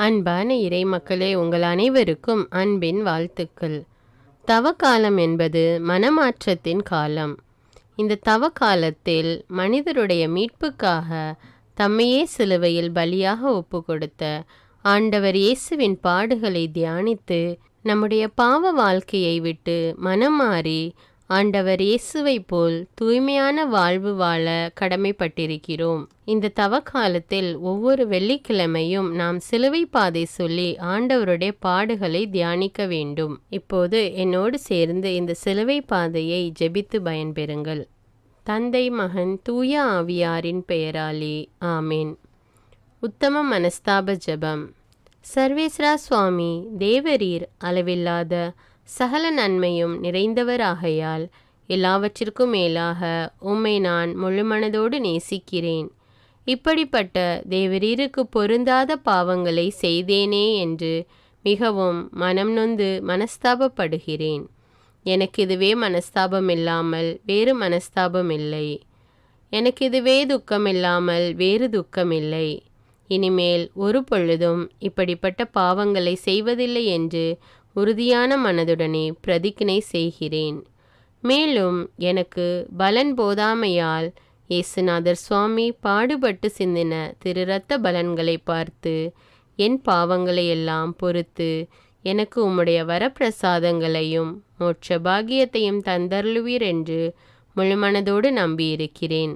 அன்பான இறைமக்களே, உங்கள் அனைவருக்கும் அன்பின் வாழ்த்துக்கள். தவக்காலம் என்பது மனமாற்றத்தின் காலம். இந்த தவக்காலத்தில் மனிதருடைய மீட்புக்காக தம்மையே சிலுவையில் பலியாக ஒப்பு கொடுத்த ஆண்டவர் இயேசுவின் பாடுகளை தியானித்து நம்முடைய பாவ வாழ்க்கையை விட்டு மனம் மாறி ஆண்டவர் இயேசுவை போல் தூய்மையான வாழ்வு வாழ கடமைப்பட்டிருக்கிறோம். இந்த தவக்காலத்தில் ஒவ்வொரு வெள்ளிக்கிழமையும் நாம் சிலுவை பாதை சொல்லி ஆண்டவருடைய பாடுகளை தியானிக்க வேண்டும். இப்போது என்னோடு சேர்ந்து இந்த சிலுவை பாதையை ஜெபித்து பயன்பெறுங்கள். தந்தை, மகன், தூய ஆவியாரின் பெயராலே ஆமேன். உத்தம மனஸ்தாப ஜெபம். சர்வேஸ்வரா சுவாமி, தேவரீர் அளவில்லாத சகல நன்மையும் நிறைந்தவராகையால் எல்லாவற்றிற்கும் மேலாக உம்மை நான் முழுமனதோடு நேசிக்கிறேன். இப்படிப்பட்ட தேவரீருக்கு பொருந்தாத பாவங்களை செய்தேனே என்று மிகவும் மனம் நொந்து மனஸ்தாபப்படுகிறேன். எனக்கு இதுவே மனஸ்தாபம் இல்லாமல் வேறு மனஸ்தாபம் இல்லை. எனக்கு இதுவே துக்கமில்லாமல் வேறு துக்கமில்லை. இனிமேல் ஒரு பொழுதும் இப்படிப்பட்ட பாவங்களை செய்வதில்லை என்று உறுதியான மனதுடனே பிரதிஜ்ஞை செய்கிறேன். மேலும் எனக்கு பலன் போதாமையால் இயேசுநாதர் சுவாமி பாடுபட்டு சிந்தின திரு இரத்த பலன்களை பார்த்து என் பாவங்களை எல்லாம் பொறுத்து எனக்கு உம்முடைய வரப்பிரசாதங்களையும் மோட்ச பாகியத்தையும் தந்தருளுவீர் என்று முழுமனதோடு நம்பியிருக்கிறேன்.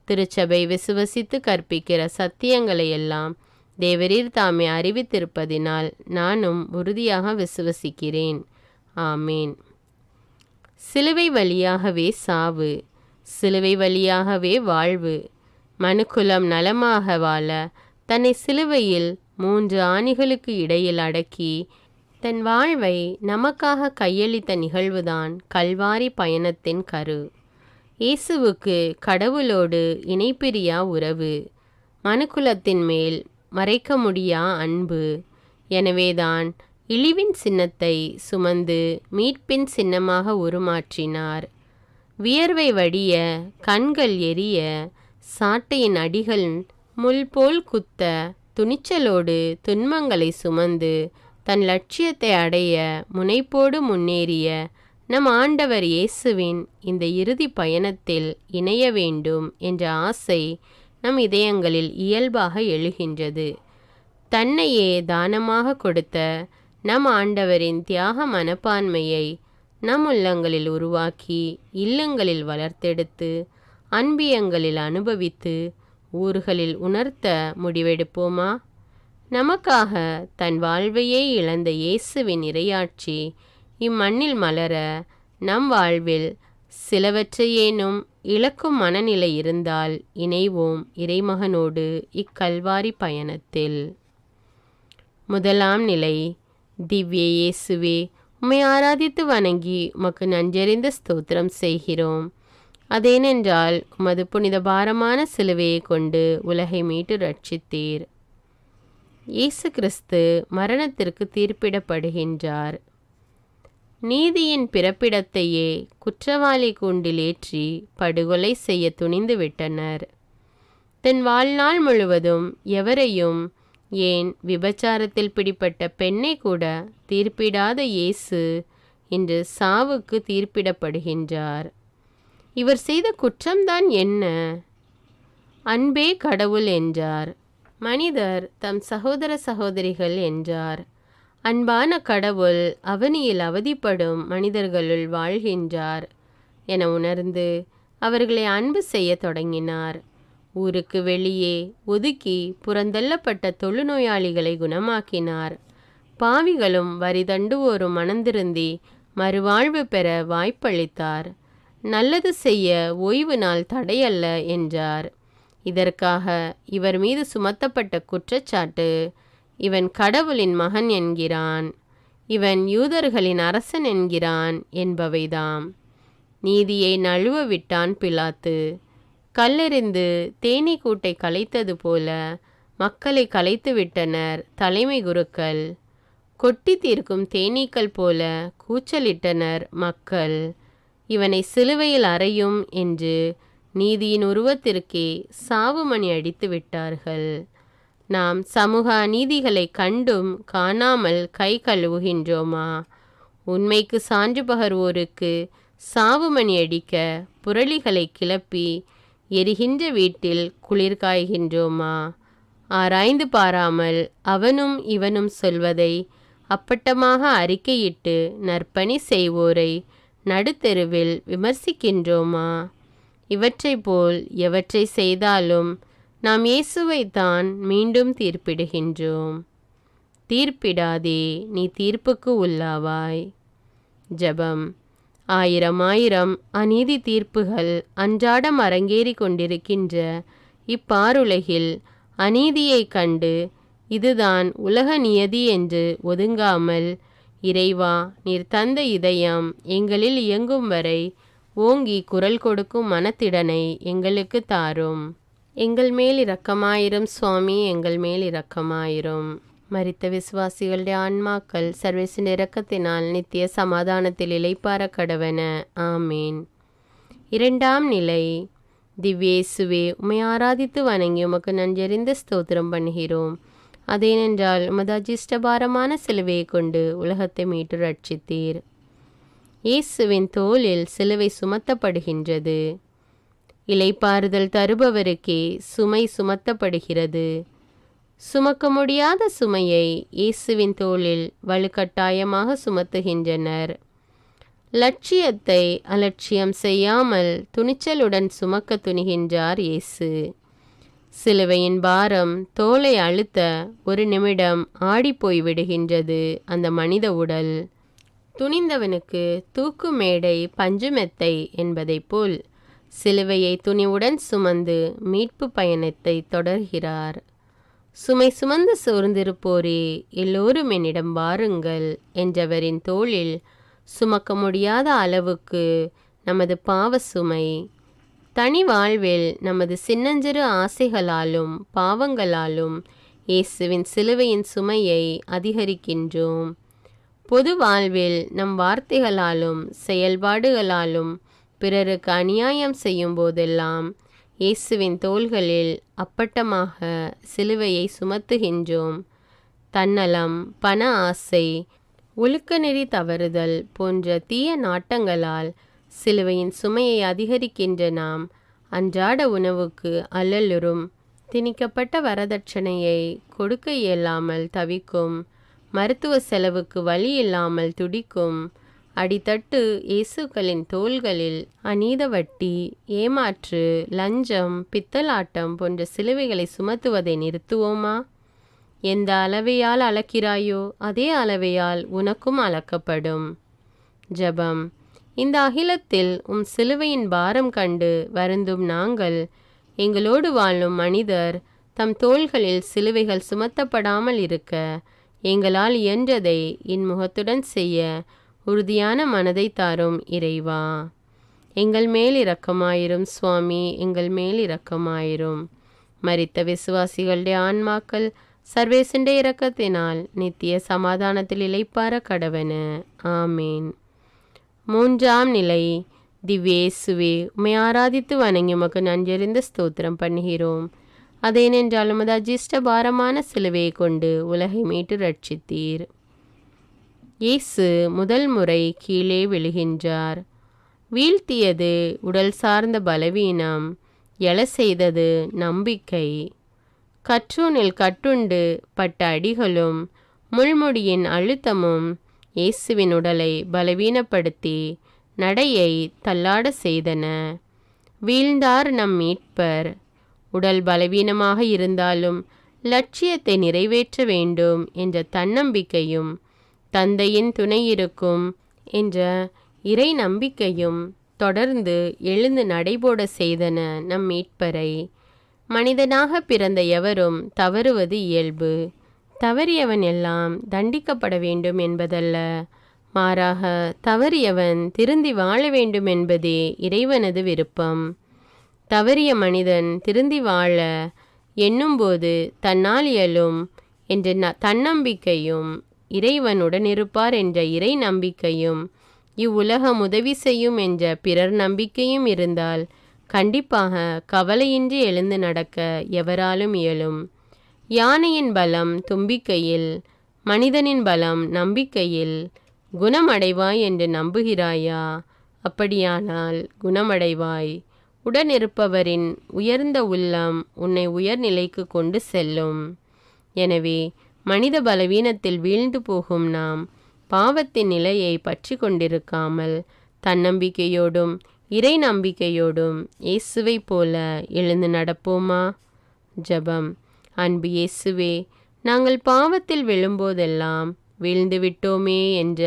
திருச்சபை விசுவசித்து கற்பிக்கிற சத்தியங்களை எல்லாம் தேவரீர் தாமே அறிவித்திருப்பதினால் நானும் உறுதியாக விசுவசிக்கிறேன். ஆமேன். சிலுவை வழியாகவே சாவு, சிலுவை வழியாகவே வாழ்வு. மனுக்குலம் நலமாக வாழ தன்னை சிலுவையில் 3 ஆணிகளுக்கு இடையில் அடக்கி தன் வாழ்வை நமக்காக கையளித்த நிகழ்வுதான் கல்வாரி பயணத்தின் கரு. இயேசுவுக்கு கடவுளோடு இணைப்பிரியா உறவு, மனுக்குலத்தின் மேல் மறைக்க முடியா அன்பு. எனவேதான் இழிவின் சின்னத்தை சுமந்து மீட்பின் சின்னமாக உருமாற்றினார். வியர்வை வடிய, கண்கள் எரிய, சாட்டையின் அடிகள் முள் போல் குத்த, துணிச்சலோடு துன்பங்களை சுமந்து தன் லட்சியத்தை அடைய முனைப்போடு முன்னேறிய நம் ஆண்டவர் இயேசுவின் இந்த இறுதி பயணத்தில் இணைய வேண்டும் என்ற ஆசை நம் இதயங்களில் இயல்பாக எழுகின்றது. தன்னையே தானமாக கொடுத்த நம் ஆண்டவரின் தியாக மனப்பான்மையை நம் உள்ளங்களில் உருவாக்கி இல்லங்களில் வளர்த்தெடுத்து அன்பியங்களில் அனுபவித்து ஊர்களில் உணர்த்த முடிவெடுப்போமா? நமக்காக தன் வாழ்வையே இழந்த இயேசுவின் இறையாட்சி இம்மண்ணில் மலர நம் வாழ்வில் சிலவற்றையேனும் இழக்கும் மனநிலை இருந்தால் இணைவோம் இறைமகனோடு இக்கல்வாரி பயணத்தில். முதலாம் நிலை. திவ்ய இயேசுவே, உம்மை ஆராதித்து வணங்கி உமக்கு நன்றறிந்த ஸ்தோத்திரம் செய்கிறோம். அதேனென்றால் உமது புனித பாரமான சிலுவையை கொண்டு உலகை மீட்டு ரட்சித்தீர். இயேசு கிறிஸ்து மரணத்திற்கு தீர்ப்பிடப்படுகின்றார். நீதியின் பிறப்பிடத்தையே குற்றவாளி கூண்டில் ஏற்றி படுகொலை செய்ய துணிந்து விட்டனர். தன் வாழ்நாள் முழுவதும் எவரையும், ஏன் விபச்சாரத்தில் பிடிப்பட்ட பெண்ணை கூட தீர்ப்பிடாத இயேசு இன்று சாவுக்கு தீர்ப்பிடப்படுகின்றார். இவர் செய்த குற்றம்தான் என்ன? அன்பே கடவுள் என்றார். மனிதர் தம் சகோதர சகோதரிகள் என்றார். அன்பான கடவுள் அவனியில் அவதிப்படும் மனிதர்களுள் வாழ்கின்றார் என உணர்ந்து அவர்களை அன்பு செய்ய தொடங்கினார். ஊருக்கு வெளியே ஒதுக்கி புறந்தள்ளப்பட்ட தொழுநோயாளிகளை குணமாக்கினார். பாவிகளும் வரி தண்டுவோரும் மனந்திருந்தி மறுவாழ்வு பெற வாய்ப்பளித்தார். நல்லது செய்ய ஓய்வு நாள் தடையல்ல என்றார். இதற்காக இவர் மீது சுமத்தப்பட்ட குற்றச்சாட்டு, இவன் கடவுளின் மகன் என்கிறான், இவன் யூதர்களின் அரசன் என்கிறான் என்பவைதாம். நீதியை நழுவ விட்டான் பிலாத்து. கல்லெறிந்து தேனீ கூட்டை கலைத்தது போல மக்களை கலைத்து விட்டனர் தலைமை குருக்கள். கொட்டி தீர்க்கும் தேனீக்கள் போல கூச்சலிட்டனர் மக்கள். இவனை சிலுவையில் அறையும் என்று நீதியின் உருவத்திற்கே சாவுமணி அடித்து விட்டார்கள். நாம் சமூக அநீதிகளை கண்டும் காணாமல் கை கழுவுகின்றோமா? உண்மைக்கு சான்று பகர்வோருக்கு சாவுமணி அடிக்க புரளிகளை கிளப்பி எரிகின்ற வீட்டில் குளிர் காய்கின்றோமா? ஆராய்ந்து பாராமல் அவனும் இவனும் சொல்வதை அப்பட்டமாக அறிக்கையிட்டு நற்பணி செய்வோரை நடுத்தெருவில் விமர்சிக்கின்றோமா? இவற்றை போல் எவற்றை செய்தாலும் நாம் இயேசுவைத்தான் மீண்டும் தீர்ப்பிடுகின்றோம். தீர்ப்பிடாதே, நீ தீர்ப்புக்கு உள்ளாவாய். ஜெபம். ஆயிரம் அநீதி தீர்ப்புகள் அன்றாடம் அரங்கேறி கொண்டிருக்கின்ற இப்பாருலகில் அநீதியைக் கண்டு இதுதான் உலக நியதி என்று ஒதுங்காமல், இறைவா, நீர் தந்த இதயம் எங்களில் இயங்கும் வரை ஓங்கி குரல் கொடுக்கும் மனத்திடனை எங்களுக்கு தாரும். எங்கள் மேல் இரக்கமாயிரும் சுவாமி, எங்கள் மேல் இரக்கமாயிரும். மரித்த விசுவாசிகளுடைய ஆன்மாக்கள் சர்வேசின் இரக்கத்தினால் நித்திய சமாதானத்தில் இளைப்பார கடவன. ஆமீன். இரண்டாம் நிலை. திவ்யேசுவே, உம்மை ஆராதித்து வணங்கி உமக்கு நன்றறிந்த ஸ்தோத்திரம் பண்ணுகிறோம். அதேனென்றால் உமது அஜிஷ்டபாரமான சிலுவையை கொண்டு உலகத்தை மீட்டு ரட்சித்தீர். இயேசுவின் தோளில் சிலுவை சுமத்தப்படுகின்றது. இளைப்பாறுதல் தருபவருக்கே சுமை சுமத்தப்படுகிறது. சுமக்க முடியாத சுமையை இயேசுவின் தோளில் வலுக்கட்டாயமாக சுமத்துகின்றனர். லட்சியத்தை அலட்சியம் செய்யாமல் துணிச்சலுடன் சுமக்க துணிகின்றார் இயேசு. சிலுவையின் பாரம் தோலை அழுத்த ஒரு நிமிடம் ஆடிப்போய் விடுகின்றது அந்த மனித உடல். துணிந்தவனுக்கு தூக்கு மேடை பஞ்சுமெத்தை என்பதைப் போல் சிலுவையை துணிவுடன் சுமந்து மீட்பு பயணத்தை தொடர்கிறார். சுமை சுமந்து சோர்ந்திருப்போரே, எல்லோரும் என்னிடம் வாருங்கள் என்றவரின் தோளில் சுமக்க முடியாத அளவுக்கு நமது பாவ சுமை. தனி வாழ்வில் நமது சின்னஞ்சிறு ஆசைகளாலும் பாவங்களாலும் இயேசுவின் சிலுவையின் சுமையை அதிகரிக்கின்றோம். பொது வாழ்வில் நம் வார்த்தைகளாலும் செயல்பாடுகளாலும் பிறருக்கு அநியாயம் செய்யும் போதெல்லாம் இயேசுவின் தோள்களில் அப்பட்டமாக சிலுவையை சுமத்துகின்றோம். தன்னலம், பண ஆசை, ஒழுக்கநெறி தவறுதல் போன்ற தீய நாட்டங்களால் சிலுவையின் சுமையை அதிகரிக்கின்ற நாம் அன்றாட உணவுக்கு அல்லலுறும், திணிக்கப்பட்ட வரதட்சணையை கொடுக்க இயலாமல் தவிக்கும், மருத்துவ செலவுக்கு வழி இல்லாமல் துடிக்கும், அடித்தட்டு இயேசுக்களின் தோள்களில் அநீத வட்டி, ஏமாற்று, லஞ்சம், பித்தலாட்டம் போன்ற சிலுவைகளை சுமத்துவதை நிறுத்துவோமா? எந்த அளவையால் அளக்கிறாயோ அதே அளவையால் உனக்கும் அளக்கப்படும். ஜெபம். இந்த அகிலத்தில் உம் சிலுவையின் பாரம் கண்டு வருந்தும் நாங்கள், எங்களோடு வாழும் மனிதர் தம் தோள்களில் சிலுவைகள் சுமத்தப்படாமல் இருக்க எங்களால் இயன்றதை இன்முகத்துடன் செய்ய உறுதியான மனதை தாரும் இறைவா. எங்கள் மேல் இரக்கமாயிரும் சுவாமி, எங்கள் மேல் இரக்கமாயிரும். மரித்த விசுவாசிகளுடைய ஆன்மாக்கள் சர்வேசுடைய இரக்கத்தினால் நித்திய சமாதானத்தில் இளைப்பார கடவன. ஆமீன். மூன்றாம் நிலை. திவ்யேசுவே, உம்மை ஆராதித்து வணங்கி உமக்கு நன்றறிந்த ஸ்தோத்திரம் பண்ணுகிறோம். அதேனென்றால் உமது அஜிஷ்ட பாரமான சிலுவையை கொண்டு உலகை மீட்டு ரட்சித்தீர். இயேசு முதல் முறை கீழே விழுகின்றார். வீழ்த்தியது உடல் சார்ந்த பலவீனம், எழ செய்தது நம்பிக்கை. கற்றூனில் கட்டுண்டு பட்ட அடிகளும் முள்முடியின் அழுத்தமும் இயேசுவின் உடலை பலவீனப்படுத்தி நடையை தள்ளாட செய்தன. வீழ்ந்தார் நம் மீட்பர். உடல் பலவீனமாக இருந்தாலும் லட்சியத்தை நிறைவேற்ற வேண்டும் என்ற தன்னம்பிக்கையும் தந்தையின் துணை இருக்கும் என்ற இறை நம்பிக்கையும் தொடர்ந்து எழுந்து நடைபோட செய்தன நம் மீட்பரை. மனிதனாக பிறந்த எவரும் தவறுவது இயல்பு. தவறியவன் எல்லாம் தண்டிக்கப்பட வேண்டும் என்பதல்ல, மாறாக தவறியவன் திருந்தி வாழ வேண்டும் என்பதே இறைவனது விருப்பம். தவறிய மனிதன் திருந்தி வாழ எண்ணும்போது தன்னால் இயலும் என்ற தன்னம்பிக்கையும் இறைவனுடன் இருப்பார் என்ற இறை நம்பிக்கையும் இவ்வுலகம் உதவி செய்யும் என்ற பிறர் நம்பிக்கையும் இருந்தால் கண்டிப்பாக கவலையின்றி எழுந்து நடக்க எவராலும் இயலும். யானையின் பலம் தும்பிக்கையில், மனிதனின் பலம் நம்பிக்கையில். குணமடைவாய் என்று நம்புகிறாயா? அப்படியானால் குணமடைவாய். உடனிருப்பவரின் உயர்ந்த உள்ளம் உன்னை உயர்நிலைக்கு கொண்டு செல்லும். எனவே மனித பலவீனத்தில் வீழ்ந்து போகும் நாம் பாவத்தின் நிலையை பற்றி கொண்டிருக்காமல் தன்னம்பிக்கையோடும் இறை நம்பிக்கையோடும் இயேசுவை போல எழுந்து நடப்போமா? ஜெபம். அன்பு இயேசுவே, நாங்கள் பாவத்தில் விழும்போதெல்லாம் வீழ்ந்து விட்டோமே என்ற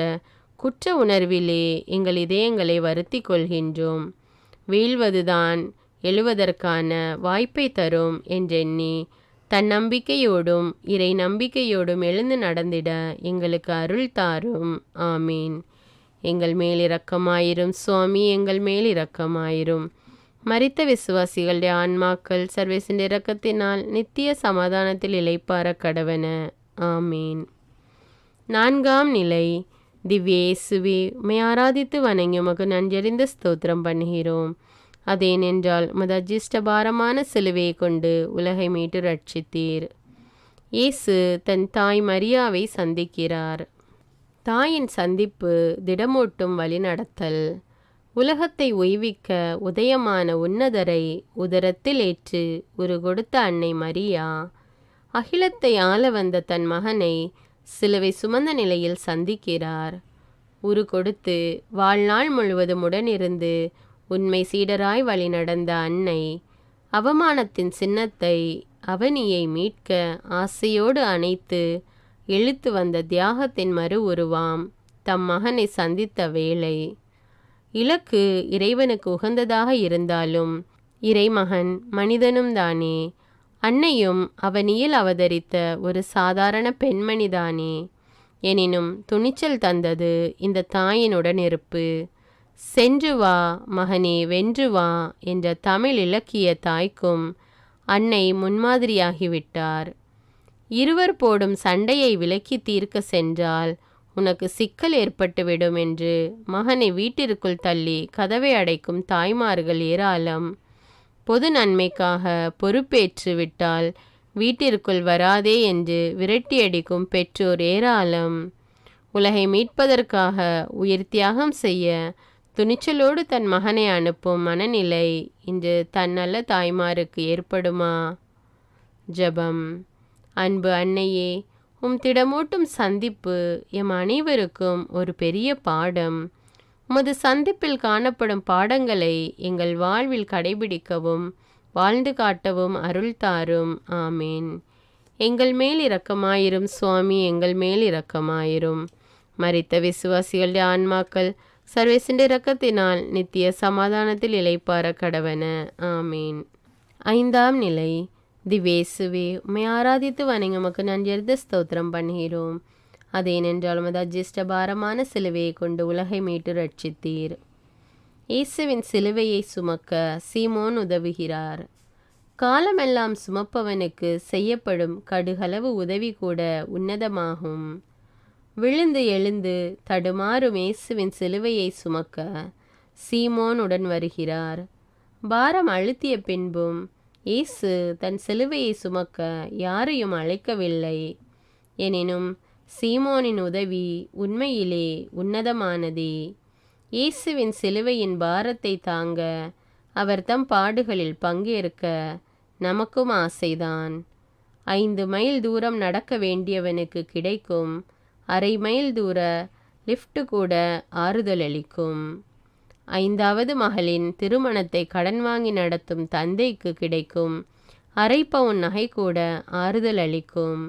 குற்ற உணர்விலே எங்கள் இதயங்களை வருத்தி கொள்கின்றோம். வீழ்வதுதான் எழுவதற்கான வாய்ப்பை தரும் என்றெண்ணி தன்னம்பிக்கையோடும் இறை நம்பிக்கையோடும் எழுந்து நடந்திட எங்களுக்கு அருள் தாரும். ஆமீன். எங்கள் மேல் இரக்கமாயிரும் சுவாமி, எங்கள் மேல் இரக்கமாயிரும். மரித்த விசுவாசிகளுடைய ஆன்மாக்கள் சர்வேசின் இரக்கத்தினால் நித்திய சமாதானத்தில் இளைப்பார கடவன. ஆமீன். 4ஆம் நிலை. திவ்ய இயேசுவே, உம்மை ஆராதித்து வணங்கி உமக்கு நன்றறிந்த ஸ்தோத்திரம் பண்ணுகிறோம். அதேனென்றால் உமது அஜிஷ்ட பாரமான சிலுவையை கொண்டு உலகை மீட்டு ரட்சித்தீர். இயேசு தன் தாய் மரியாவை சந்திக்கிறார். தாயின் சந்திப்பு திடமூட்டும் வழிநடத்தல். உலகத்தை உய்விக்க உதயமான உன்னதரை உதரத்தில் ஏற்று உரு கொடுத்த அன்னை மரியா, அகிலத்தை ஆள வந்த தன் மகனை சிலுவை சுமந்த நிலையில் சந்திக்கிறார். உரு கொடுத்து வாழ்நாள் முழுவதும் உடனிருந்து உண்மை சீடராய் வழி நடந்த அன்னை, அவமானத்தின் சின்னத்தை அவனியை மீட்க ஆசையோடு அணைத்து இழுத்து வந்த தியாகத்தின் மறு உருவாம் தம் மகனை சந்தித்த வேளை. இலக்கு இறைவனுக்கு உகந்ததாக இருந்தாலும் இறைமகன் மனிதனும் தானே. அன்னையும் அவனியில் அவதரித்த ஒரு சாதாரண பெண்மணிதானே. எனினும் துணிச்சல் தந்தது இந்த தாயினுடன் இருப்பு. சென்று வா மகனே, வென்று வா என்ற தமிழ் இலக்கிய தாய்க்கும் அன்னை முன்மாதிரியாகிவிட்டார். இருவர் போடும் சண்டையை விலக்கி தீர்க்க சென்றால் உனக்கு சிக்கல் ஏற்பட்டுவிடும் என்று மகனை வீட்டிற்குள் தள்ளி கதவை அடைக்கும் தாய்மார்கள் ஏராளம். பொது நன்மைக்காக பொறுப்பேற்று விட்டால் வீட்டிற்குள் வராதே என்று விரட்டியடிக்கும் பெற்றோர் ஏராளம். உலகை மீட்பதற்காக உயிர் தியாகம் செய்ய துணிச்சலோடு தன் மகனை அனுப்பும் மனநிலை இன்று தன்னல்ல தாய்மாருக்கு ஏற்படுமா? ஜெபம். அன்பு அன்னையே, உம் திடமூட்டும் சந்திப்பு எம் அனைவருக்கும் ஒரு பெரிய பாடம். உமது சந்திப்பில் காணப்படும் பாடங்களை எங்கள் வாழ்வில் கடைபிடிக்கவும் வாழ்ந்து காட்டவும் அருள் தாரும். ஆமீன். எங்கள் மேல் இரக்கமாயிரும் சுவாமி, எங்கள் மேல் இரக்கமாயிரும். மரித்த விசுவாசிகளுடைய ஆன்மாக்கள் சர்வேசின் இரக்கத்தினால் நித்திய சமாதானத்தில் இளைப்பார கடவன. ஆமீன். 5ஆம் நிலை. திவ்யேசுவே, உம்மை ஆராதித்து வணங்கி உமக்கு நன்றறிந்த ஸ்தோத்திரம் பண்ணுகிறோம். அதேனென்றால் உமது அஜிஷ்ட பாரமான சிலுவையை கொண்டு உலகை மீட்டு ரட்சித்தீர். இயேசுவின் சிலுவையை சுமக்க சீமோன் உதவுகிறார். காலமெல்லாம் சுமப்பவனுக்கு செய்யப்படும் கடுகளவு உதவி கூட உன்னதமாகும். விழுந்து எழுந்து தடுமாறும் இயேசுவின் சிலுவையை சுமக்க சீமோன் உடன் வருகிறார். பாரம் அழுத்திய பின்பும் இயேசு தன் சிலுவையை சுமக்க யாரையும் அழைக்கவில்லை. எனினும் சீமோனின் உதவி உண்மையிலே உன்னதமானதே. இயேசுவின் சிலுவையின் பாரத்தை தாங்க அவர் தம் பாடுகளில் பங்கேற்க நமக்கும் ஆசைதான். 5 மைல் தூரம் நடக்க வேண்டியவனுக்கு கிடைக்கும் 1/2 மைல் தூர லிஃப்ட் கூட ஆறுதல் அளிக்கும். 5வது மகளின் திருமணத்தை கடன் வாங்கி நடத்தும் தந்தைக்கு கிடைக்கும் 1/2 பவுன் நகை கூட ஆறுதல் அளிக்கும்.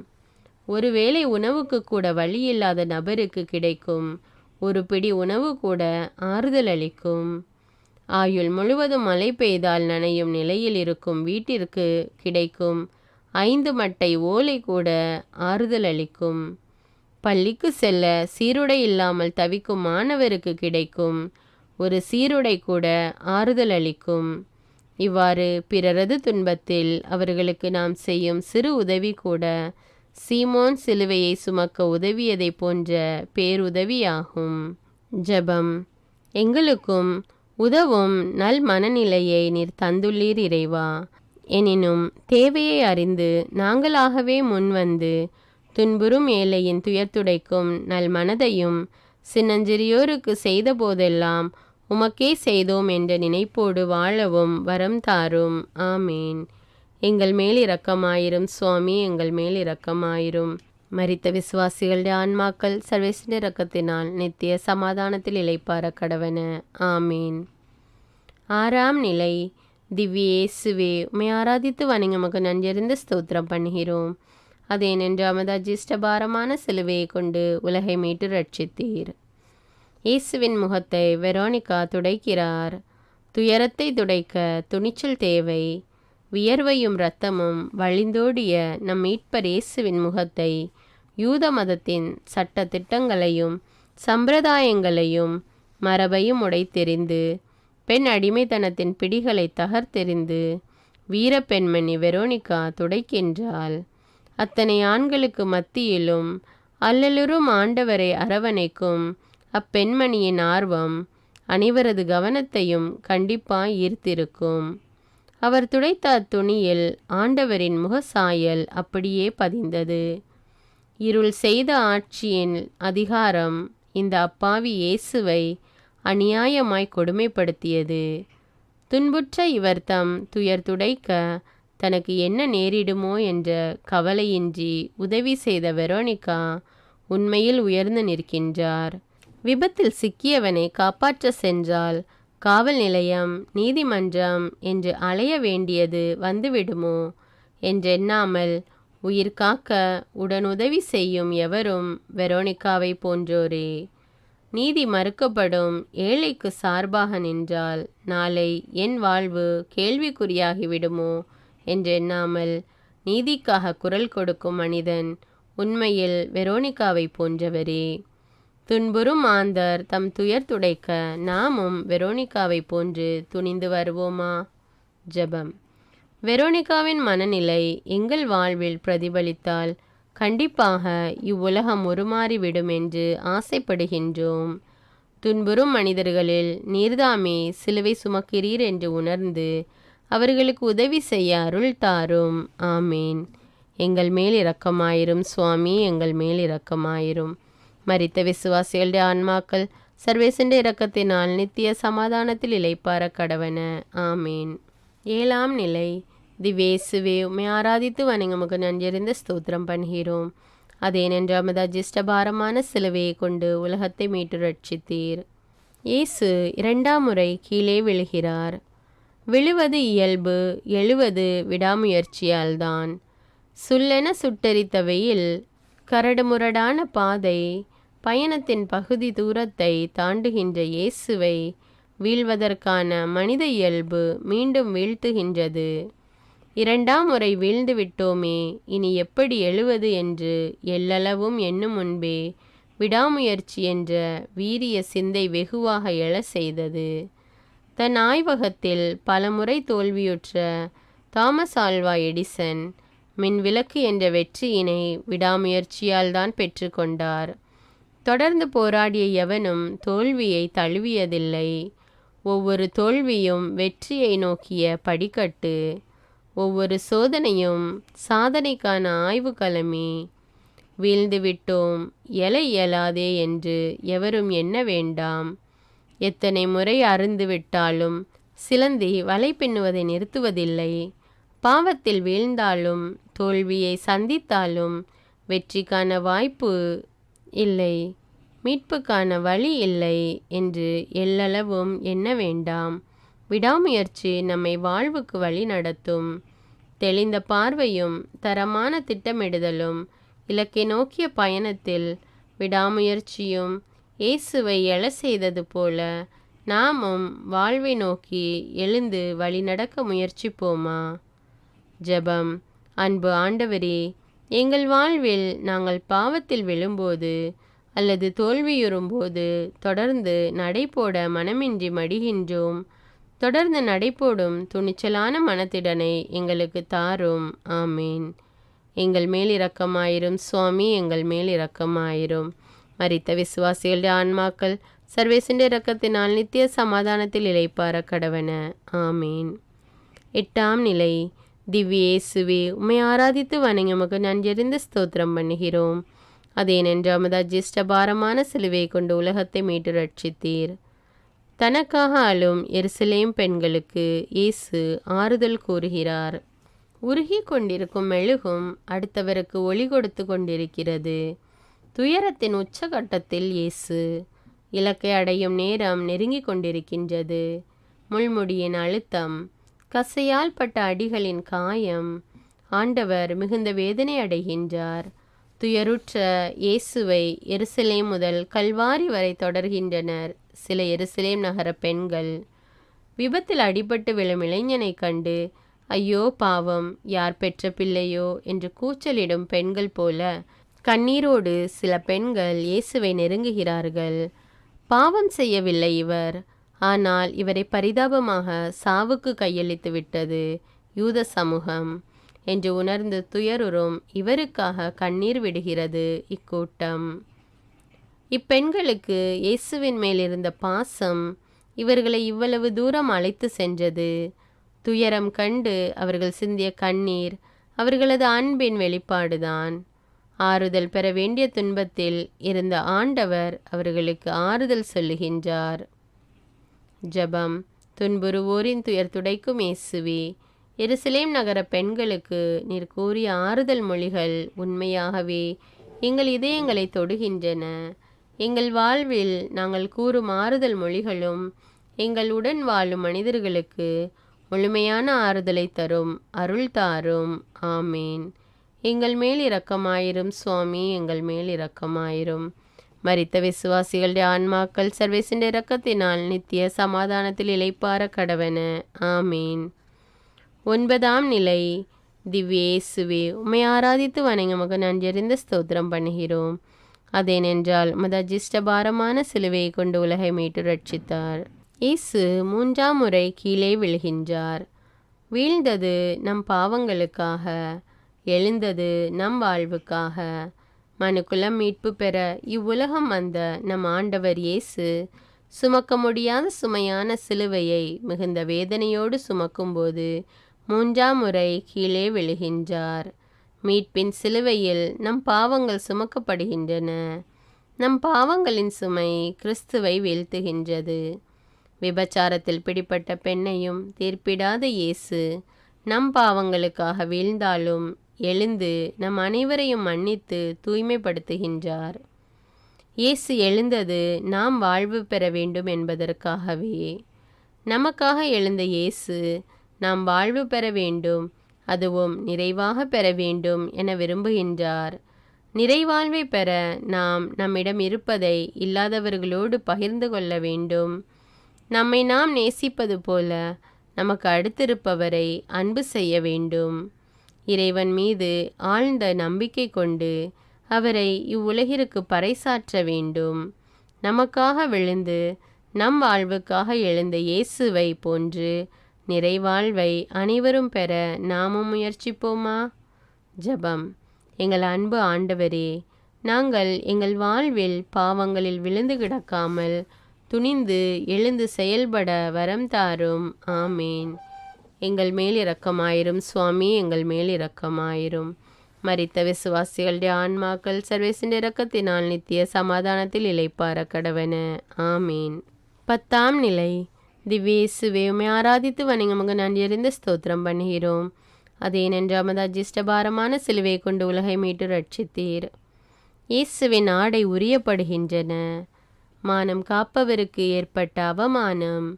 ஒருவேளை உணவுக்கு கூட வழியில்லாத நபருக்கு கிடைக்கும் ஒரு பிடி உணவு கூட ஆறுதல் அளிக்கும். ஆயுள் முழுவதும் மழை பெய்தால் நனையும் நிலையில் இருக்கும் வீட்டிற்கு கிடைக்கும் 5 மட்டை ஓலை கூட ஆறுதல் அளிக்கும். பள்ளிக்கு செல்ல சீருடை இல்லாமல் தவிக்கும் மாணவருக்கு கிடைக்கும் ஒரு சீருடை கூட ஆறுதல் அளிக்கும். இவ்வாறு பிறரது துன்பத்தில் அவர்களுக்கு நாம் செய்யும் சிறு உதவி கூட சீமோன் சிலுவையை சுமக்க உதவியதை போன்ற பேருதவியாகும். ஜெபம். எங்களுக்கும் உதவும் நல் மனநிலையை நீர் தந்துள்ளீர் இறைவா. எனினும் தேவையை அறிந்து நாங்களாகவே முன்வந்து துன்புறும் ஏழையின் துயர்த்துடைக்கும் நல் மனதையும் சின்னஞ்சிறியோருக்கு செய்த போதெல்லாம் உமக்கே செய்தோம் என்ற நினைப்போடு வாழவும் வரம் தாரும். ஆமேன். எங்கள் மேல் இரக்கமாயிரும் சுவாமி, எங்கள் மேல் இரக்கமாயிரும். மரித்த விசுவாசிகளுடைய ஆன்மாக்கள் சர்வேஸ்வரனுடைய இரக்கத்தினால் நித்திய சமாதானத்தில் இளைப்பார கடவன. ஆமேன். ஆறாம் நிலை. திவ்ய இயேசுவே, உம்மை ஆராதித்து வணங்கி உமக்கு நன்றியறிந்த ஸ்தோத்திரம் பண்ணுகிறோம். அதேனென்று அமது அஜிஷ்டபாரமான சிலுவையை கொண்டு உலகை மீட்டு ரட்சித்தீர். இயேசுவின் முகத்தை வெரோனிகா துடைக்கிறார். துயரத்தை துடைக்க துணிச்சல் தேவை. வியர்வையும் இரத்தமும் வழிந்தோடிய நம் மீட்பர் இயேசுவின் முகத்தை யூத மதத்தின் சட்ட திட்டங்களையும் சம்பிரதாயங்களையும் மரபையும் உடைத்தெறிந்து பெண் அடிமைத்தனத்தின் பிடிகளை தகர்த்தெறிந்து வீரப்பெண்மணி வெரோனிகா துடைக்கின்றாள். அத்தனை ஆண்களுக்கு மத்தியிலும் அல்லலுறும் ஆண்டவரை அரவணைக்கும் அப்பெண்மணியின் ஆர்வம் அனைவரது கவனத்தையும் கண்டிப்பாய் ஈர்த்திருக்கும். அவர் துடைத்த அத்துணியில் ஆண்டவரின் முகசாயல் அப்படியே பதிந்தது. இருள் செய்த ஆட்சியின் அதிகாரம் இந்த அப்பாவி இயேசுவை அநியாயமாய் கொடுமைப்படுத்தியது. துன்புற்ற இவர் தம் துயர் துடைக்க தனக்கு என்ன நேரிடுமோ என்ற கவலையின்றி உதவி செய்த வெரோனிகா உண்மையில் உயர்ந்து நிற்கின்றார். விபத்தில் சிக்கியவனை காப்பாற்ற சென்றால் காவல் நிலையம், நீதிமன்றம் என்று அலைய வேண்டியது வந்துவிடுமோ என்றெண்ணாமல் உயிர் காக்க உடனுதவி செய்யும் எவரும் வெரோனிகாவை போன்றோரே. நீதி மறுக்கப்படும் ஏழைக்கு சார்பாக நின்றால் நாளை என் வாழ்வு கேள்விக்குறியாகிவிடுமோ என்றெண்ணாமல் நீதிக்காக குரல் கொடுக்கும் மனிதன் உண்மையில் வெரோனிகாவை போன்றவரே. துன்புறும் மாந்தர் தம் துயர் துடைக்க நாமும் வெரோனிகாவை போன்று துணிந்து வருவோமா? ஜெபம். வெரோனிகாவின் மனநிலை எங்கள் வாழ்வில் பிரதிபலித்தால் கண்டிப்பாக இவ்வுலகம் உருமாறிவிடும் என்று ஆசைப்படுகின்றோம். துன்புறும் மனிதர்களில் நீர்தாமே சிலுவை சுமக்கிறீர் என்று உணர்ந்து அவர்களுக்கு உதவி செய்ய அருள் தாரும். ஆமேன். எங்கள் மேல் இரக்கமாயிரும் சுவாமி, எங்கள் மேல் இரக்கமாயிரும். மரித்த விசுவாசிகளுடைய ஆன்மாக்கள் சர்வேசனுடைய இரக்கத்தினால் நித்திய சமாதானத்தில் இளைப்பார கடவன. ஆமேன். ஏழாம் நிலை. திவ்யேசுவே, உம்மை ஆராதித்து வணங்கி உமக்கு நன்றியறிந்த ஸ்தோத்திரம் பண்ணுகிறோம். அதேனென்று அமது அஜிஷ்டபாரமான சிலுவையை கொண்டு உலகத்தை மீட்டு ரட்சித்தீர். இயேசு இரண்டாம் முறை கீழே விழுகிறார். விழுவது இயல்பு, எழுவது விடாமுயற்சியால்தான். சுல்லென சுட்டெரித்த வெயில், கரடுமுரடான பாதை, பயணத்தின் பகுதி தூரத்தை தாண்டுகின்ற இயேசுவை வீழ்வதற்கான மனித இயல்பு மீண்டும் வீழ்த்துகின்றது. இரண்டாம் முறை வீழ்ந்து விட்டோமே, இனி எப்படி எழுவது என்று எல்லளவும் எண்ணும் முன்பே விடாமுயற்சி என்ற வீரிய சிந்தை வெகுவாக எழ செய்தது. தன் ஆய்வகத்தில் பலமுறை தோல்வியுற்ற தாமஸ் ஆல்வா எடிசன் மின்விளக்கு என்ற வெற்றியினை விடாமுயற்சியால் தான் பெற்றுக்கொண்டார். தொடர்ந்து போராடிய எவனும் தோல்வியை தழுவியதில்லை. ஒவ்வொரு தோல்வியும் வெற்றியை நோக்கிய படிக்கட்டு, ஒவ்வொரு சோதனையும் சாதனைக்கான ஆய்வுக்களமே. வீழ்ந்துவிட்டோம், எழ இயலாதே என்று எவரும் எண்ண வேண்டாம். எத்தனை முறை அருந்து விட்டாலும் சிலந்தி வலை பின்னுவதை நிறுத்துவதில்லை. பாவத்தில் வீழ்ந்தாலும் தோல்வியை சந்தித்தாலும் வெற்றிக்கான வாய்ப்பு இல்லை, மீட்புக்கான வழி இல்லை என்று எல்லளவும் எண்ண வேண்டாம். விடாமுயற்சி நம்மை வாழ்வுக்கு வழி நடத்தும். தெளிந்த பார்வையும் தரமான திட்டமிடுதலும் இலக்கை நோக்கிய பயணத்தில் விடாமுயற்சியும் இயேசுவை எழ செய்தது போல நாமும் வாழ்வை நோக்கி எழுந்து வழிநடக்க முயற்சிப்போமா? ஜெபம். அன்பு ஆண்டவரே, எங்கள் வாழ்வில் நாங்கள் பாவத்தில் விழும்போது அல்லது தோல்வியுறும்போது தொடர்ந்து நடைபோட மனமின்றி மடிகின்றோம். தொடர்ந்து நடைபோடும் துணிச்சலான மனத்திடனை எங்களுக்கு தாரும். ஆமேன். எங்கள் மேல் இரக்கமாயிரும் சுவாமி, எங்கள் மேல் இரக்கமாயிரும். மரித்த விசுவாசிகளுடைய ஆன்மாக்கள் சர்வேசனுடைய இரக்கத்தினால் நித்திய சமாதானத்தில் இளைப்பார கடவன. ஆமேன். எட்டாம் நிலை. திவ்ய இயேசுவே, உம்மை ஆராதித்து வணங்கி உமக்கு நன்றியறிந்து ஸ்தோத்திரம் பண்ணுகிறோம். அதேனென்றால் உமது அஜ்ஜிஷ்ட பாரமான சிலுவையை கொண்டு உலகத்தை மீட்டு ரட்சித்தீர். தனக்காக அழும் எருசலேம் பெண்களுக்கு இயேசு ஆறுதல் கூறுகிறார். உருகி கொண்டிருக்கும் மெழுகும் அடுத்தவருக்கு ஒளி கொடுத்து கொண்டிருக்கிறது. துயரத்தின் உச்சகட்டத்தில் இயேசு. இலக்கை அடையும் நேரம் நெருங்கி கொண்டிருக்கின்றது. முள்முடியின் அழுத்தம், கசையால் பட்ட அடிகளின் காயம். ஆண்டவர் மிகுந்த வேதனை அடைகின்றார். துயருற்ற இயேசுவை எருசலேம் முதல் கல்வாரி வரை தொடர்கின்றனர் சில எருசலேம் நகர பெண்கள். விபத்தில் அடிபட்டு விழும் இளைஞனை கண்டு ஐயோ பாவம், யார் பெற்ற பிள்ளையோ என்று கூச்சலிடும் பெண்கள் போல கண்ணீரோடு சில பெண்கள் இயேசுவை நெருங்குகிறார்கள். பாவம் செய்யவில்லை இவர், ஆனால் இவரை பரிதாபமாக சாவுக்கு கையளித்து விட்டது யூத சமூகம் என்று உணர்ந்து துயருறும் இவருக்காக கண்ணீர் விடுகிறது இக்கூட்டம். இப்பெண்களுக்கு இயேசுவின் மேல் இருந்த பாசம் இவர்களை இவ்வளவு தூரம் அழைத்து சென்றது. துயரம் கண்டு அவர்கள் சிந்திய கண்ணீர் அவர்களது அன்பின் வெளிப்பாடுதான். ஆறுதல் பெற வேண்டிய துன்பத்தில் இருந்த ஆண்டவர் அவர்களுக்கு ஆறுதல் சொல்லுகின்றார். ஜெபம். துன்புறுவோரின் துயர் துடைக்கும் இயேசுவே, எருசலேம் நகர பெண்களுக்கு நீர் கூறிய ஆறுதல் மொழிகள் உண்மையாகவே எங்கள் இதயங்களை தொடுகின்றன. எங்கள் வாழ்வில் நாங்கள் கூறும் ஆறுதல் மொழிகளும் எங்களுடன் வாழும் மனிதர்களுக்கு முழுமையான ஆறுதலை தரும். அருள் தாரும். ஆமேன். எங்கள் மேல் இரக்கமாயிரும் சுவாமி, எங்கள் மேல் இரக்கமாயிரும். மரித்த விசுவாசிகளுடைய ஆன்மாக்கள் சர்வேசின் இரக்கத்தினால் நித்திய சமாதானத்தில் இளைப்பார கடவன. ஆமீன். 9ஆம் நிலை. திவ்ய இயேசுவே, உம்மை ஆராதித்து வணங்கி உமக்கு நன்றியறிந்த ஸ்தோத்திரம் பண்ணுகிறோம். அதேனென்றால் உமது அஜ்ஜிஷ்ட பாரமான சிலுவையை கொண்டு உலகை மீட்டு ரட்சித்தார். இயேசு 3ஆம் முறை கீழே விழுகின்றார். வீழ்ந்தது நம் பாவங்களுக்காக, எழுந்தது நம் வாழ்வுக்காக. மனுக்குலம் மீட்பு பெற இவ்வுலகம் வந்த நம் ஆண்டவர் இயேசு சுமக்க முடியாத சுமையான சிலுவையை மிகுந்த வேதனையோடு சுமக்கும்போது 3ஆம் முறை கீழே விழுகின்றார். மீட்பின் சிலுவையில் நம் பாவங்கள் சுமக்கப்படுகின்றன. நம் பாவங்களின் சுமை கிறிஸ்துவை வீழ்த்துகின்றது. விபச்சாரத்தில் பிடிப்பட்ட பெண்ணையும் தீர்ப்பிடாத இயேசு நம் பாவங்களுக்காக வீழ்ந்தாலும் எழுந்து நம் அனைவரையும் மன்னித்து தூய்மைப்படுத்துகின்றார். இயேசு எழுந்தது நாம் வாழ்வு பெற வேண்டும் என்பதற்காகவே. நமக்காக எழுந்த இயேசு நாம் வாழ்வு பெற வேண்டும், அதுவும் நிறைவாக பெற வேண்டும் என விரும்புகின்றார். நிறைவாழ்வை பெற நாம் நம்மிடம் இருப்பதை இல்லாதவர்களோடு பகிர்ந்து கொள்ள வேண்டும். நம்மை நாம் நேசிப்பது போல நமக்கு அடுத்திருப்பவரை அன்பு செய்ய வேண்டும். இறைவன் மீது ஆழ்ந்த நம்பிக்கை கொண்டு அவரை இவ்வுலகிற்கு பறைசாற்ற வேண்டும். நமக்காக விழுந்து நம் வாழ்வுக்காக எழுந்த இயேசுவை போன்று நிறைவாழ்வை அனைவரும் பெற நாமும் முயற்சிப்போமா? ஜெபம். எங்கள் அன்பு ஆண்டவரே, நாங்கள் எங்கள் வாழ்வில் பாவங்களில் விழுந்து கிடக்காமல் துணிந்து எழுந்து செயல்பட வரம் தாரும். ஆமேன். எங்கள் மேல் இரக்கமாயிரும் சுவாமி, எங்கள் மேல் இரக்கமாயிரும். மரித்த விசுவாசிகளுடைய ஆன்மாக்கள் சர்வேசின் இரக்கத்தினால் நித்திய சமாதானத்தில் இளைப்பார கடவன. ஆமீன். 10ஆம் நிலை. திவ்ய இயேசுவே, உம்மை ஆராதித்து வணங்கி உமக்கு நன்றியறிந்த ஸ்தோத்திரம் பண்ணுகிறோம். அதேனென்றால் உமது அஜ்ஜிஷ்ட பாரமான சிலுவையை கொண்டு உலகை மீட்டு ரட்சித்தீர். இயேசுவின் ஆடை உரியப்படுகின்றன. மானம் காப்பவருக்கு ஏற்பட்ட அவமானம்.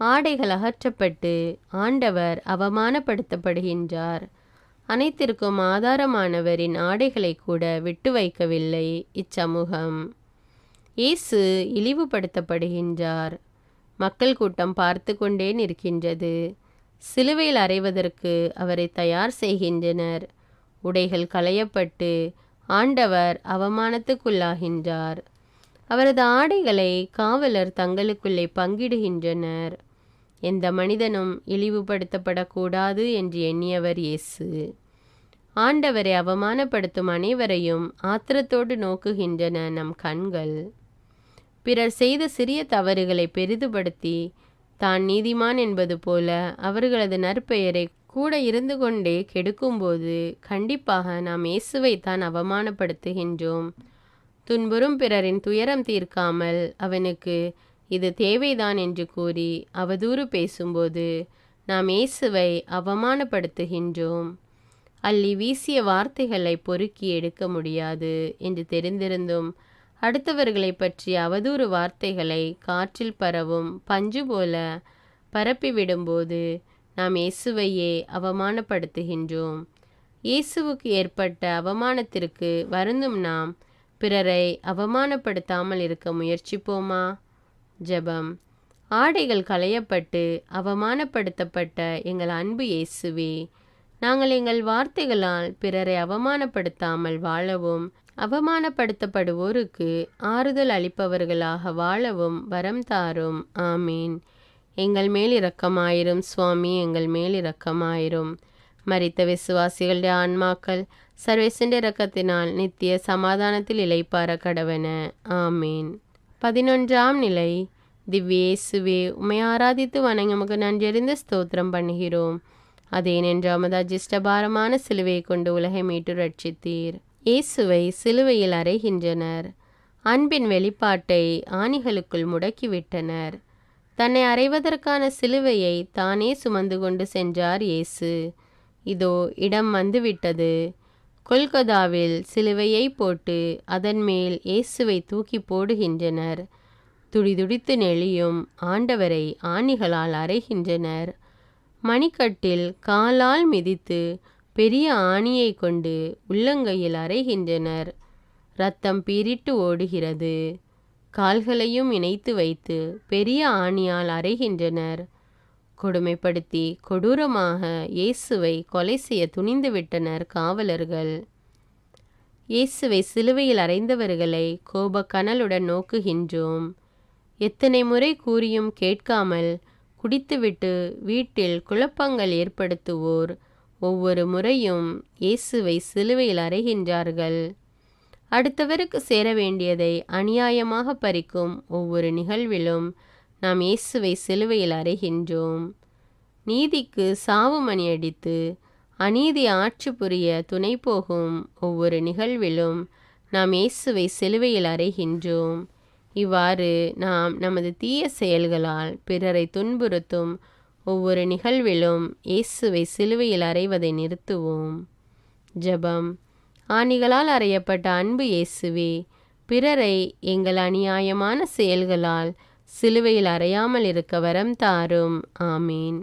ஆடைகள் அகற்றப்பட்டு ஆண்டவர் அவமானப்படுத்தப்படுகின்றார். அனைத்திற்கும் ஆதாரமானவரின் ஆடைகளை கூட விட்டு வைக்கவில்லை இச்சமூகம். இயேசு இழிவுபடுத்தப்படுகின்றார். மக்கள் கூட்டம் பார்த்து கொண்டே நிற்கின்றது. சிலுவையில் அறைவதற்கு அவரை தயார் செய்கின்றனர். உடைகள் களையப்பட்டு ஆண்டவர் அவமானத்துக்குள்ளாகின்றார். அவரது ஆடைகளை காவலர் தங்களுக்குள்ளே பங்கிடுகின்றனர். எந்த மனிதனும் இழிவுபடுத்தப்படக்கூடாது என்று எண்ணியவர் இயேசு. ஆண்டவரை அவமானப்படுத்தும் அனைவரையும் ஆத்திரத்தோடு நோக்குகின்றன நம் கண்கள். பிறர் செய்த சிறிய தவறுகளை பெரிதுபடுத்தி தான் நீதிமான் என்பது போல அவர்களது நற்பெயரை கூட இருந்து கொண்டே கெடுக்கும்போது கண்டிப்பாக நாம் இயேசுவைத்தான் அவமானப்படுத்துகின்றோம். துன்புறும் பிறரின் துயரம் தீர்க்காமல் அவனுக்கு இது தேவைதான் என்று கூறி அவதூறு பேசும்போது நாம் இயேசுவை அவமானப்படுத்துகின்றோம். அள்ளி வீசிய வார்த்தைகளை பொறுக்கி எடுக்க முடியாது என்று தெரிந்திருந்தும் அடுத்தவர்களை பற்றிய அவதூறு வார்த்தைகளை காற்றில் பரவும் பஞ்சு போல பரப்பிவிடும்போது நாம் இயேசுவையே அவமானப்படுத்துகின்றோம். இயேசுவுக்கு ஏற்பட்ட அவமானத்திற்கு வருந்தும் நாம் பிறரை அவமானப்படுத்தாமல் இருக்க முயற்சிப்போமா? ஜெபம். ஆடைகள் களையப்பட்டு அவமானப்படுத்தப்பட்ட எங்கள் அன்பு இயேசுவே, நாங்கள் எங்கள் வார்த்தைகளால் பிறரை அவமானப்படுத்தாமல் வாழவும் அவமானப்படுத்தப்படுவோருக்கு ஆறுதல் அளிப்பவர்களாக வாழவும் வரம் தாரும். ஆமீன். எங்கள் மேல் இரக்கமாயிரும் சுவாமி, எங்கள் மேல் இரக்கமாயிரும். மரித்த விசுவாசிகளுடைய ஆன்மாக்கள் சர்வேசண்ட இரக்கத்தினால் நித்திய சமாதானத்தில் இளைப்பார கடவன. ஆமீன். 11ஆம் நிலை. திவ்ய இயேசுவே, உம்மை ஆராதித்து வணங்கி உமக்கு நன்றறிந்த ஸ்தோத்திரம் பண்ணுகிறோம். அதேனென்று உமது அஜிஷ்டபாரமான சிலுவையை கொண்டு உலகை மீட்டு ரட்சித்தீர். இயேசுவை சிலுவையில் அறைகின்றனர். அன்பின் வெளிப்பாட்டை ஆணிகளுக்குள் முடக்கிவிட்டனர். தன்னை அறைவதற்கான சிலுவையை தானே சுமந்து கொண்டு சென்றார் இயேசு. இதோ இடம் வந்துவிட்டது. கொல்கொதாவில் சிலுவையை போட்டு அதன் மேல் இயேசுவை தூக்கி போடுகின்றனர். துடிதுடித்து நெளியும் ஆண்டவரை ஆணிகளால் அறைகின்றனர். மணிக்கட்டில் காலால் மிதித்து பெரிய ஆணியை கொண்டு உள்ளங்கையில் அறைகின்றனர். இரத்தம் பீரிட்டு ஓடுகிறது. கால்களையும் இணைத்து வைத்து பெரிய ஆணியால் அறைகின்றனர். கொடுமைப்படுத்தி கொடூரமாக இயேசுவை கொலை செய்ய துணிந்துவிட்டனர் காவலர்கள். இயேசுவை சிலுவையில் அறைந்தவர்களை கோபக்கனலுடன் நோக்குகின்றோம். எத்தனை முறை கூறியும் கேட்காமல் குடித்துவிட்டு வீட்டில் குழப்பங்கள் ஏற்படுத்துவோர் ஒவ்வொரு முறையும் இயேசுவை சிலுவையில் அறைகின்றார்கள். அடுத்தவருக்கு சேர வேண்டியதை அநியாயமாக பறிக்கும் ஒவ்வொரு நிகழ்விலும் நாம் இயேசுவை சிலுவையில் அறைகின்றோம். நீதிக்கு சாவு மணி அடித்து அநீதி ஆட்சி புரிய துணை போகும் ஒவ்வொரு நிகழ்விலும் நாம் இயேசுவை சிலுவையில் அறைகின்றோம். இவ்வாறு நாம் நமது தீய செயல்களால் பிறரை துன்புறுத்தும் ஒவ்வொரு நிகழ்விலும் இயேசுவை சிலுவையில் அறைவதை நிறுத்துவோம். ஜெபம். ஆணிகளால் அறையப்பட்ட அன்பு இயேசுவே, பிறரை எங்கள் அநியாயமான செயல்களால் சிலுவையில் அறையாமல் இருக்க வரம் தாரும். ஆமீன்.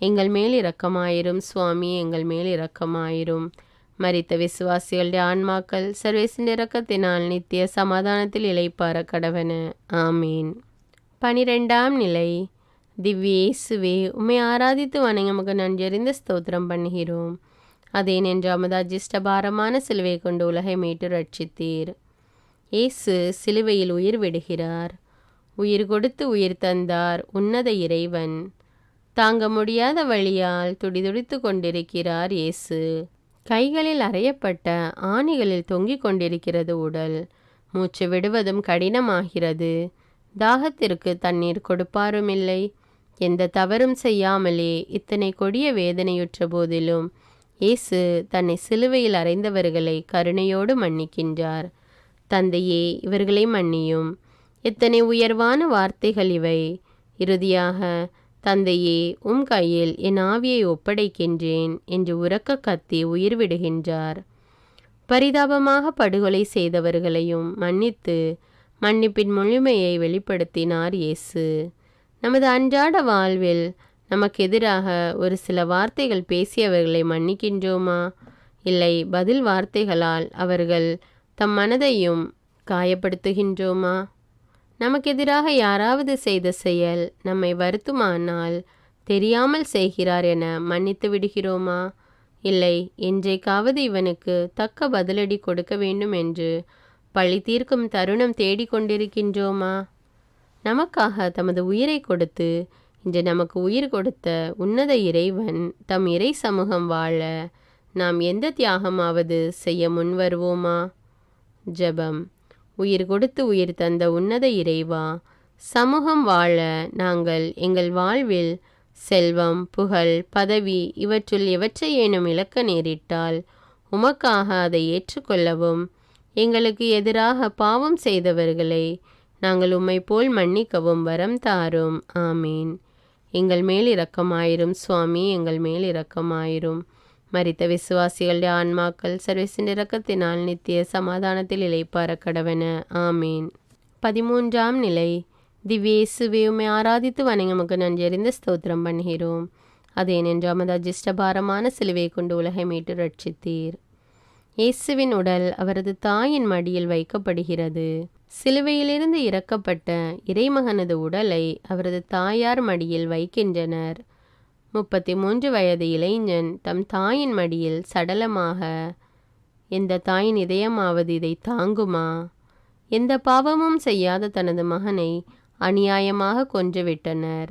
எங்கள் மேல் இரக்கமாயிரும் சுவாமி, எங்கள் மேல் இரக்கமாயிரும். மரித்த விசுவாசிகளுடைய ஆன்மாக்கள் சர்வேசின் இரக்கத்தினால் நித்திய சமாதானத்தில் இளைப்பார கடவன. ஆமீன். 12ஆம் நிலை. திவ்ய இயேசுவே, உம்மை ஆராதித்து வணங்கி உமக்கு நன்றறிந்த ஸ்தோத்திரம் பண்ணுகிறோம். அதேனென்று உமது அஜிஷ்டபாரமான சிலுவையை கொண்டு உலகை மீட்டு ரட்சித்தீர். இயேசு சிலுவையில் உயிர் விடுகிறார். உயிர் கொடுத்து உயிர் தந்தார் உன்னத இறைவன். தாங்க முடியாத வலியால் துடிதுடித்து கொண்டிருக்கிறார் இயேசு. கைகளில் அறையப்பட்ட ஆணிகளில் தொங்கிக் கொண்டிருக்கிறது உடல். மூச்சு விடுவதும் கடினமாகிறது. தாகத்திற்கு தண்ணீர் கொடுப்பாரும் இல்லை. எந்த தவறும் செய்யாமலே இத்தனை கொடிய வேதனையுற்ற போதிலும் இயேசு தன்னை சிலுவையில் அறைந்தவர்களை கருணையோடு மன்னிக்கின்றார். தந்தையே, இவர்களை மன்னியும். எத்தனை உயர்வான வார்த்தைகள் இவை! இறுதியாக, தந்தையே, உம் கையில் என் ஆவியை ஒப்படைக்கின்றேன் என்று உரக்க கத்தி உயிர் விடுகின்றார். பரிதாபமாக படுகொலை செய்தவர்களையும் மன்னித்து மன்னிப்பின் முழுமையை வெளிப்படுத்தினார் இயேசு. நமது அன்றாட வாழ்வில் நமக்கு எதிராக ஒரு சில வார்த்தைகள் பேசியவர்களை மன்னிக்கின்றோமா? இல்லை, பதில் வார்த்தைகளால் அவர்கள் தம் மனதையும் காயப்படுத்துகின்றோமா? நமக்கு எதிராக யாராவது செய்த செயல் நம்மை வருத்துமானால் தெரியாமல் செய்கிறார் என மன்னித்து விடுகிறோமா? இல்லை, என்றைக்காவது இவனுக்கு தக்க பதிலடி கொடுக்க வேண்டும் என்று பழி தீர்க்கும் தருணம் தேடிக்கொண்டிருக்கின்றோமா? நமக்காக தமது உயிரை கொடுத்து இன்று நமக்கு உயிர் கொடுத்த உன்னத இறைவன் தம் இறை சமூகம் வாழ நாம் எந்த தியாகமாவது செய்ய முன்வருவோமா? ஜெபம். உயிர் கொடுத்து உயிர் தந்த உன்னத இறைவா, சமூகம் வாழ நாங்கள் எங்கள் வாழ்வில் செல்வம், புகழ், பதவி இவற்றுள் எவற்றையேனும் இழக்க நேரிட்டால் உமக்காக அதை ஏற்றுக்கொள்ளவும், எங்களுக்கு எதிராக பாவம் செய்தவர்களை நாங்கள் உம்மை போல் மன்னிக்கவும் வரம் தாரும். ஆமீன். எங்கள் மேல் இரக்கமாயிரும் சுவாமி, எங்கள் மேல் இரக்கமாயிரும். மரித்த விசுவாசிகளுடைய ஆன்மாக்கள் சர்வேசின் இரக்கத்தினால் நித்திய சமாதானத்தில் இளைப்பார கடவன. ஆமீன். 13ஆம் நிலை. திவ்யேசுவே, உம்மை ஆராதித்து வணங்கி உமக்கு நன்றறிந்த ஸ்தோத்திரம் பண்ணுகிறோம். அது ஏனென்று அமது அஜிஷ்டபாரமான சிலுவை கொண்டு உலகை மீட்டு ரட்சித்தீர். இயேசுவின் உடல் அவரது தாயின் மடியில் வைக்கப்படுகிறது. சிலுவையிலிருந்து இறக்கப்பட்ட இறைமகனது உடலை அவரது தாயார் மடியில் வைக்கின்றனர். 33 வயது இளைஞன் தம் தாயின் மடியில் சடலமாக. எந்த தாயின் இதயமாவது இதை தாங்குமா? எந்த பாவமும் செய்யாத தனது மகனை அநியாயமாக கொன்றுவிட்டனர்.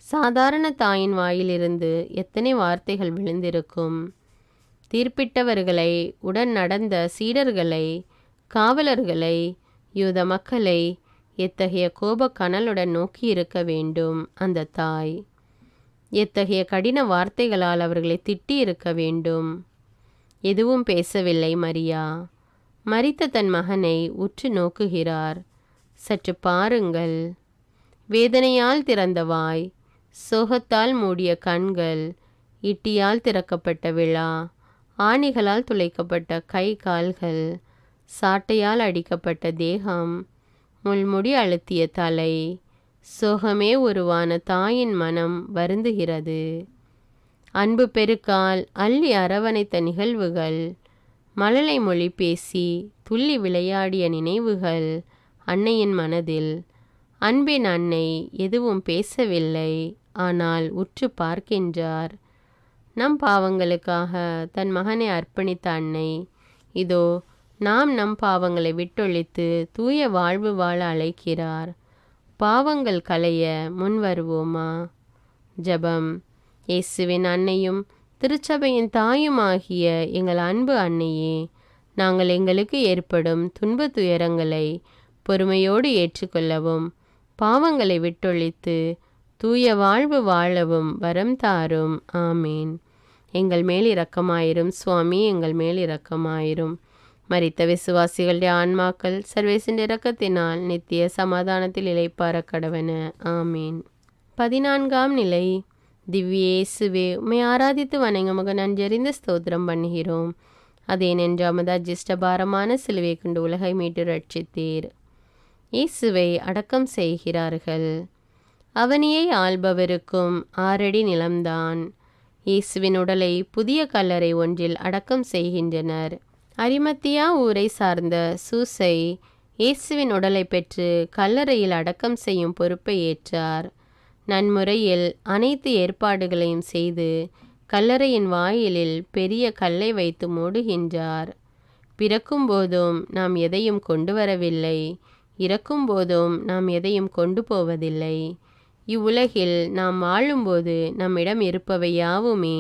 சாதாரண தாயின் வாயிலிருந்து எத்தனை வார்த்தைகள் விழுந்திருக்கும்! தீர்ப்பிட்டவர்களை, உடன் நடந்த சீடர்களை, காவலர்களை, யூத மக்களை எத்தகைய கோபக் கனலுடன் நோக்கியிருக்க வேண்டும் அந்த தாய்! எத்தகைய கடின வார்த்தைகளால் அவர்களை திட்டியிருக்க வேண்டும்! எதுவும் பேசவில்லை மரியா. மரித்த தன் மகனை உற்று நோக்குகிறார். சற்று பாருங்கள். வேதனையால் திறந்த வாய், சோகத்தால் மூடிய கண்கள், ஈட்டியால் திறக்கப்பட்ட விழா, ஆணிகளால் துளைக்கப்பட்ட கை கால்கள், சாட்டையால் அடிக்கப்பட்ட தேகம், முள்முடி அழுத்திய தலை, சோகமே உருவான தாயின் மனம் வருந்துகிறது. அன்பு பெருக்கால் அள்ளி அரவணைத்த நிகழ்வுகள், மழலை மொழி பேசி துள்ளி விளையாடிய நினைவுகள் அன்னையின் மனதில். அன்பின் அன்னை எதுவும் பேசவில்லை, ஆனால் உற்று பார்க்கின்றார். நம் பாவங்களுக்காக தன் மகனை அர்ப்பணித்த அன்னை இதோ நாம் நம் பாவங்களை விட்டொழித்து தூய வாழ்வு வாழ அழைக்கிறார். பாவங்கள் களைய முன் வருவோமா? ஜெபம். இயேசுவின் அன்னையும் திருச்சபையின் தாயுமாகிய எங்கள் அன்பு அன்னையே, நாங்கள் எங்களுக்கு ஏற்படும் துன்ப துயரங்களை பொறுமையோடு ஏற்றுக்கொள்ளவும், பாவங்களை விட்டொழித்து தூய வாழ்வு வாழவும் வரம் தாரும். ஆமீன். எங்கள் மேல் இரக்கமாயிரும் சுவாமி, எங்கள் மேல் இரக்கமாயிரும். மரித்த விசுவாசிகளுடைய ஆன்மாக்கள் சர்வேசின் இரக்கத்தினால் நித்திய சமாதானத்தில் இளைப்பார கடவன. ஆமீன். 14ஆம் நிலை. திவ்யேசுவே, உம்மை ஆராதித்து வணங்க உமக்கு நன்றறிந்த ஸ்தோத்திரம் பண்ணுகிறோம். அதேனென்று அமது அஜிஷ்டபாரமான சிலுவை கொண்டு உலகை மீட்டு ரட்சித்தீர். இயேசுவை அடக்கம் செய்கிறார்கள். அவனியை ஆள்பவருக்கும் 6 அடி நிலம்தான். இயேசுவின் உடலை புதிய கல்லறை ஒன்றில் அடக்கம் செய்கின்றனர். அரிமத்தியா ஊரை சார்ந்த சூசை இயேசுவின் உடலை பெற்று கல்லறையில் அடக்கம் செய்யும் பொறுப்பை ஏற்றார். நன்முறையில் அனைத்து ஏற்பாடுகளையும் செய்து கல்லறையின் வாயிலில் பெரிய கல்லை வைத்து மூடுகின்றார். பிறக்கும்போதும் நாம் எதையும் கொண்டு வரவில்லை, இறக்கும்போதும் நாம் எதையும் கொண்டு போவதில்லை. இவ்வுலகில் நாம் வாழும்போது நம்மிடம் இருப்பவை யாவுமே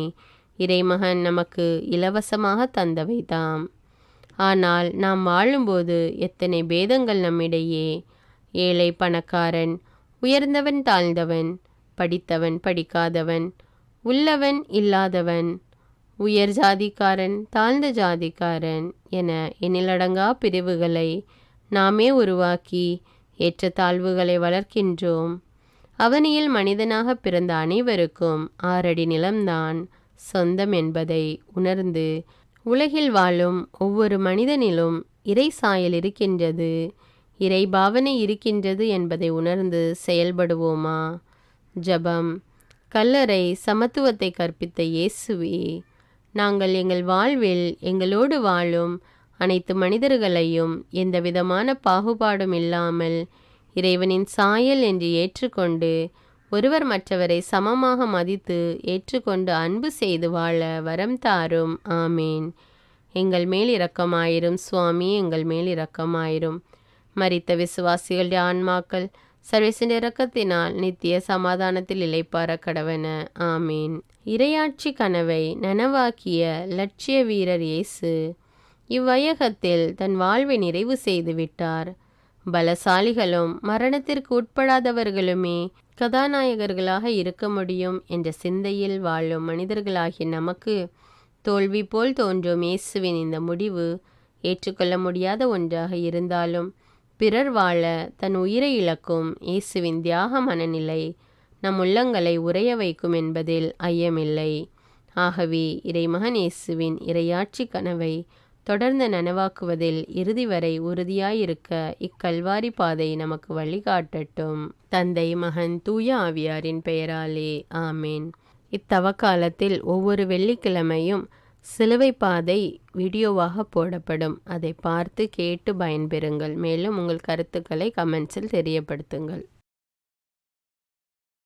இறைமகன் நமக்கு இலவசமாக தந்தவைதாம். ஆனால் நாம் வாழும்போது எத்தனை பேதங்கள் நம்மிடையே! ஏழை பணக்காரன், உயர்ந்தவன் தாழ்ந்தவன், படித்தவன் படிக்காதவன், உள்ளவன் இல்லாதவன், உயர் ஜாதிக்காரன் தாழ்ந்த ஜாதிக்காரன் என எண்ணிலடங்கா பிரிவுகளை நாமே உருவாக்கி ஏற்றத்தாழ்வுகளை வளர்க்கின்றோம். அவனியில் மனிதனாக பிறந்த அனைவருக்கும் 6 அடி நிலம்தான் சொந்தம் என்பதை உணர்ந்து உலகில் வாழும் ஒவ்வொரு மனிதனிலும் இறை சாயல் இருக்கின்றது, இறை பாவனை இருக்கின்றது என்பதை உணர்ந்து செயல்படுவோமா? ஜெபம். கல்லறை சமத்துவத்தை கற்பித்த இயேசுவே, நாங்கள் எங்கள் வாழ்வில் எங்களோடு வாழும் அனைத்து மனிதர்களையும் எந்தவிதமான பாகுபாடும் இல்லாமல் இறைவனின் சாயல் என்று ஏற்றுக்கொண்டு ஒருவர் மற்றவரை சமமாக மதித்து ஏற்றுக்கொண்டு அன்பு செய்து வாழ வரம் தாரும். ஆமீன். எங்கள் மேல் இரக்கமாயிரும் சுவாமி, எங்கள் மேல் இரக்கமாயிரும். மரித்த விசுவாசிகளுடைய ஆன்மாக்கள் சர்வேசின் இரக்கத்தினால் நித்திய சமாதானத்தில் இளைப்பார கடவன. ஆமீன். இறையாட்சி கனவை நனவாக்கிய லட்சிய வீரர் இயேசு இவ்வையகத்தில் தன் வாழ்வை நிறைவு செய்து விட்டார். பலசாலிகளும் மரணத்திற்கு உட்படாதவர்களுமே கதாநாயகர்களாக இருக்க முடியும் என்ற சிந்தையில் வாழும் மனிதர்களாகிய நமக்கு தோல்வி போல் தோன்றும் இயேசுவின் இந்த முடிவு ஏற்றுக்கொள்ள முடியாத ஒன்றாக இருந்தாலும், பிறர் வாழ தன் உயிரை இழக்கும் இயேசுவின் தியாக மனநிலை நம் உள்ளங்களை உறைய வைக்கும் என்பதில் ஐயமில்லை. ஆகவே இறைமகன் இயேசுவின் இறையாட்சி கனவை தொடர்ந்து நனவாக்குவதில் இறுதி வரை உறுதியாயிருக்க இக்கல்வாரி பாதை நமக்கு வழிகாட்டட்டும். தந்தை, மகன், தூய ஆவியாரின் பெயராலே ஆமேன். இத்தவக்காலத்தில் ஒவ்வொரு வெள்ளிக்கிழமையும் சிலுவை பாதை வீடியோவாக போடப்படும். அதை பார்த்து கேட்டு பயன்பெறுங்கள். மேலும் உங்கள் கருத்துக்களை கமெண்ட்ஸில் தெரியப்படுத்துங்கள்.